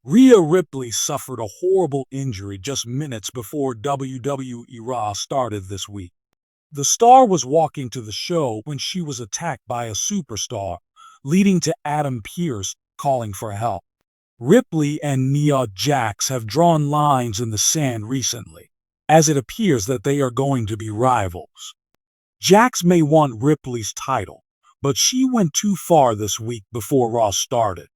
Rhea Ripley suffered a horrible injury just minutes before WWE Raw started this week. The star was walking to the show when she was attacked by a superstar, leading to Adam Pearce calling for help. Ripley and Nia Jax have drawn lines in the sand recently, as it appears that they are going to be rivals. Jax may want Ripley's title, but she went too far this week before Raw started.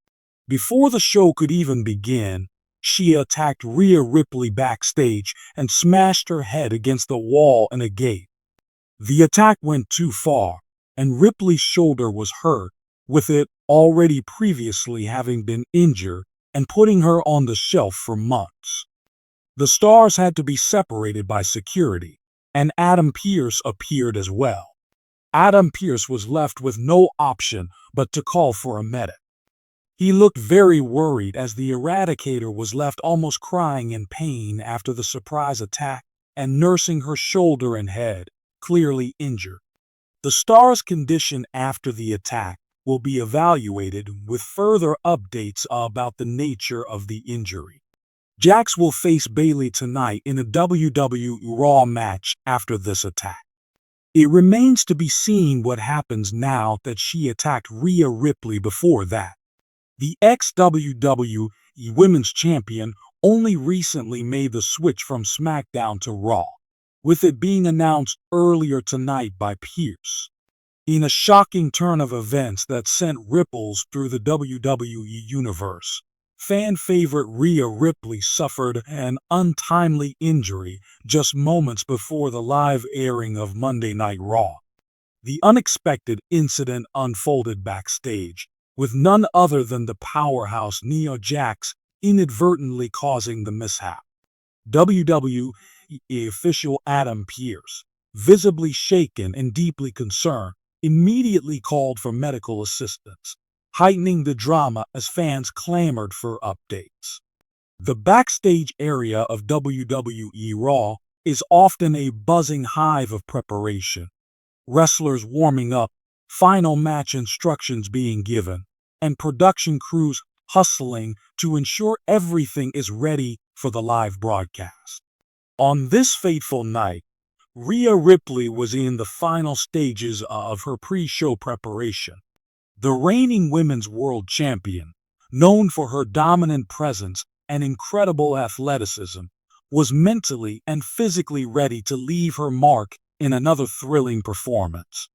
Before the show could even begin, she attacked Rhea Ripley backstage and smashed her head against the wall and a gate. The attack went too far, and Ripley's shoulder was hurt, with it already previously having been injured and putting her on the shelf for months. The stars had to be separated by security, and Adam Pearce appeared as well. Adam Pearce was left with no option but to call for a medic. He looked very worried as the Eradicator was left almost crying in pain after the surprise attack and nursing her shoulder and head, clearly injured. The star's condition after the attack will be evaluated with further updates about the nature of the injury. Jax will face Bayley tonight in a WWE Raw match after this attack. It remains to be seen what happens now that she attacked Rhea Ripley before that. The ex-WWE Women's Champion only recently made the switch from SmackDown to Raw, with it being announced earlier tonight by Pearce. In a shocking turn of events that sent ripples through the WWE Universe, fan favorite Rhea Ripley suffered an untimely injury just moments before the live airing of Monday Night Raw. The unexpected incident unfolded backstage, with none other than the powerhouse Nia Jax inadvertently causing the mishap. WWE official Adam Pearce, visibly shaken and deeply concerned, immediately called for medical assistance, heightening the drama as fans clamored for updates. The backstage area of WWE Raw is often a buzzing hive of preparation. Wrestlers warming up, final match instructions being given, and production crews hustling to ensure everything is ready for the live broadcast. On this fateful night, Rhea Ripley was in the final stages of her pre-show preparation. The reigning Women's World Champion, known for her dominant presence and incredible athleticism, was mentally and physically ready to leave her mark in another thrilling performance.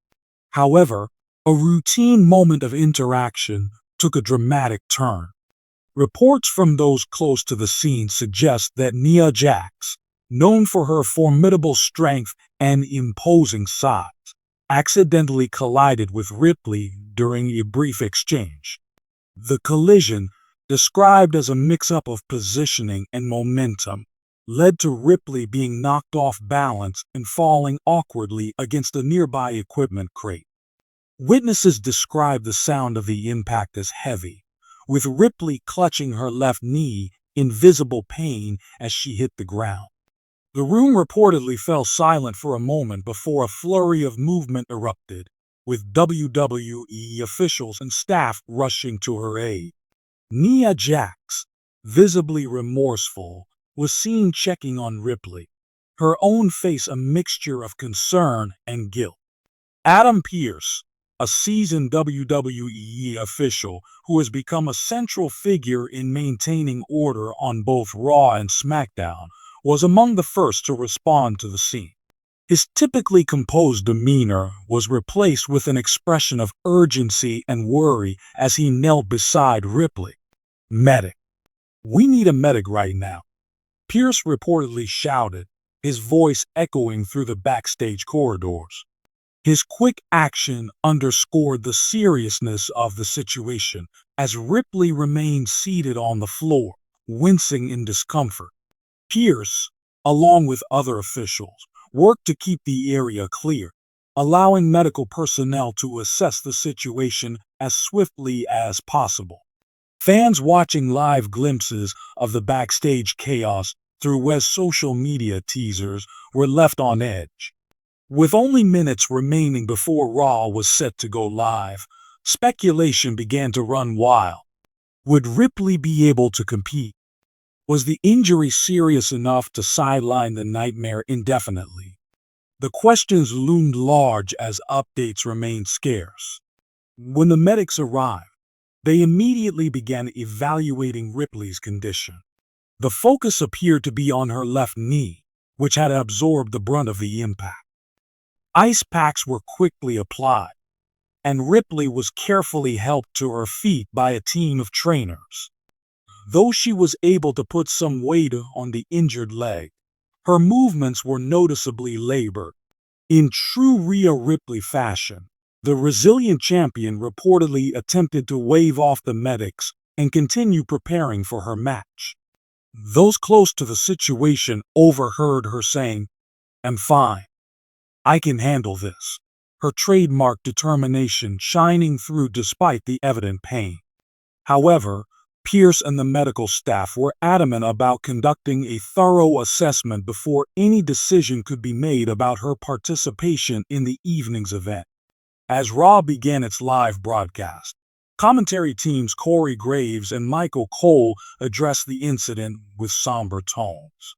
However, a routine moment of interaction took a dramatic turn. Reports from those close to the scene suggest that Nia Jax, known for her formidable strength and imposing size, accidentally collided with Ripley during a brief exchange. The collision, described as a mix-up of positioning and momentum, led to Ripley being knocked off balance and falling awkwardly against a nearby equipment crate. Witnesses described the sound of the impact as heavy, with Ripley clutching her left knee in visible pain as she hit the ground. The room reportedly fell silent for a moment before a flurry of movement erupted, with WWE officials and staff rushing to her aid. Nia Jax, visibly remorseful, was seen checking on Ripley, her own face a mixture of concern and guilt. Adam Pearce, a seasoned WWE official who has become a central figure in maintaining order on both Raw and SmackDown, was among the first to respond to the scene. His typically composed demeanor was replaced with an expression of urgency and worry as he knelt beside Ripley. "Medic. We need a medic right now," Pearce reportedly shouted, his voice echoing through the backstage corridors. His quick action underscored the seriousness of the situation as Ripley remained seated on the floor, wincing in discomfort. Pearce, along with other officials, worked to keep the area clear, allowing medical personnel to assess the situation as swiftly as possible. Fans watching live glimpses of the backstage chaos through Wwe's social media teasers were left on edge. With only minutes remaining before Raw was set to go live, speculation began to run wild. Would Ripley be able to compete? Was the injury serious enough to sideline the Nightmare indefinitely? The questions loomed large as updates remained scarce. When the medics arrived, they immediately began evaluating Ripley's condition. The focus appeared to be on her left knee, which had absorbed the brunt of the impact. Ice packs were quickly applied, and Ripley was carefully helped to her feet by a team of trainers. Though she was able to put some weight on the injured leg, her movements were noticeably labored. In true Rhea Ripley fashion, the resilient champion reportedly attempted to wave off the medics and continue preparing for her match. Those close to the situation overheard her saying, "I'm fine. I can handle this," her trademark determination shining through despite the evident pain. However, Pearce and the medical staff were adamant about conducting a thorough assessment before any decision could be made about her participation in the evening's event. As Raw began its live broadcast, commentary teams Corey Graves and Michael Cole addressed the incident with somber tones.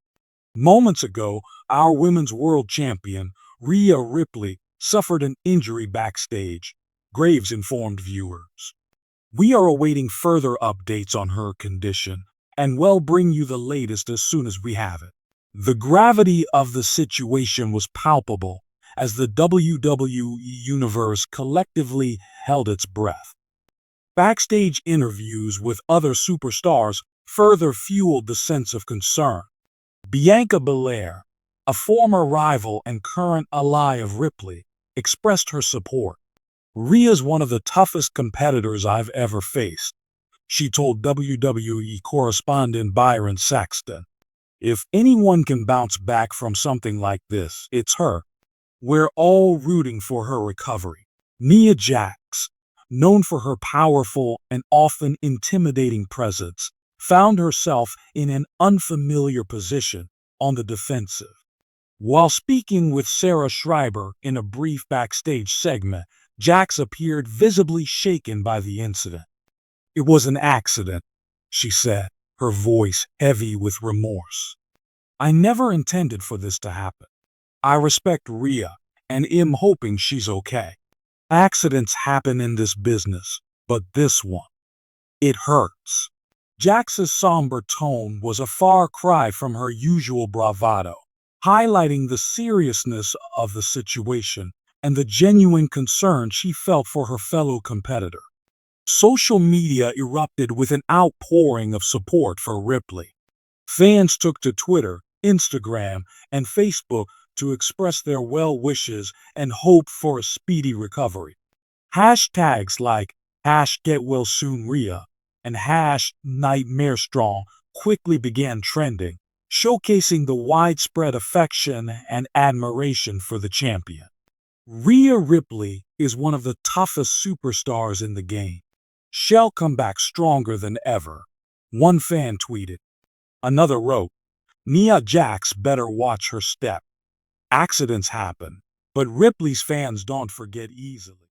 Moments ago, our Women's World Champion, Rhea Ripley, suffered an injury backstage, Graves informed viewers. We are awaiting further updates on her condition, and will bring you the latest as soon as we have it. The gravity of the situation was palpable as the WWE Universe collectively held its breath. Backstage interviews with other superstars further fueled the sense of concern. Bianca Belair, a former rival and current ally of Ripley, expressed her support. "Rhea's one of the toughest competitors I've ever faced," she told WWE correspondent Byron Saxton. "If anyone can bounce back from something like this, it's her. We're all rooting for her recovery." Nia Jax, known for her powerful and often intimidating presence, found herself in an unfamiliar position on the defensive. While speaking with Sarah Schreiber in a brief backstage segment, Jax appeared visibly shaken by the incident. "It was an accident," she said, her voice heavy with remorse. "I never intended for this to happen. I respect Rhea and am hoping she's okay. Accidents happen in this business, but this one, it hurts." Jax's somber tone was a far cry from her usual bravado, highlighting the seriousness of the situation and the genuine concern she felt for her fellow competitor. Social media erupted with an outpouring of support for Ripley. Fans took to Twitter, Instagram, and Facebook to express their well wishes and hope for a speedy recovery. Hashtags like #GetWellSoonRhea and #NightmareStrong quickly began trending, showcasing the widespread affection and admiration for the champion. Rhea Ripley is one of the toughest superstars in the game. "She'll come back stronger than ever," one fan tweeted. Another wrote, "Nia Jax better watch her step. Accidents happen, but Ripley's fans don't forget easily."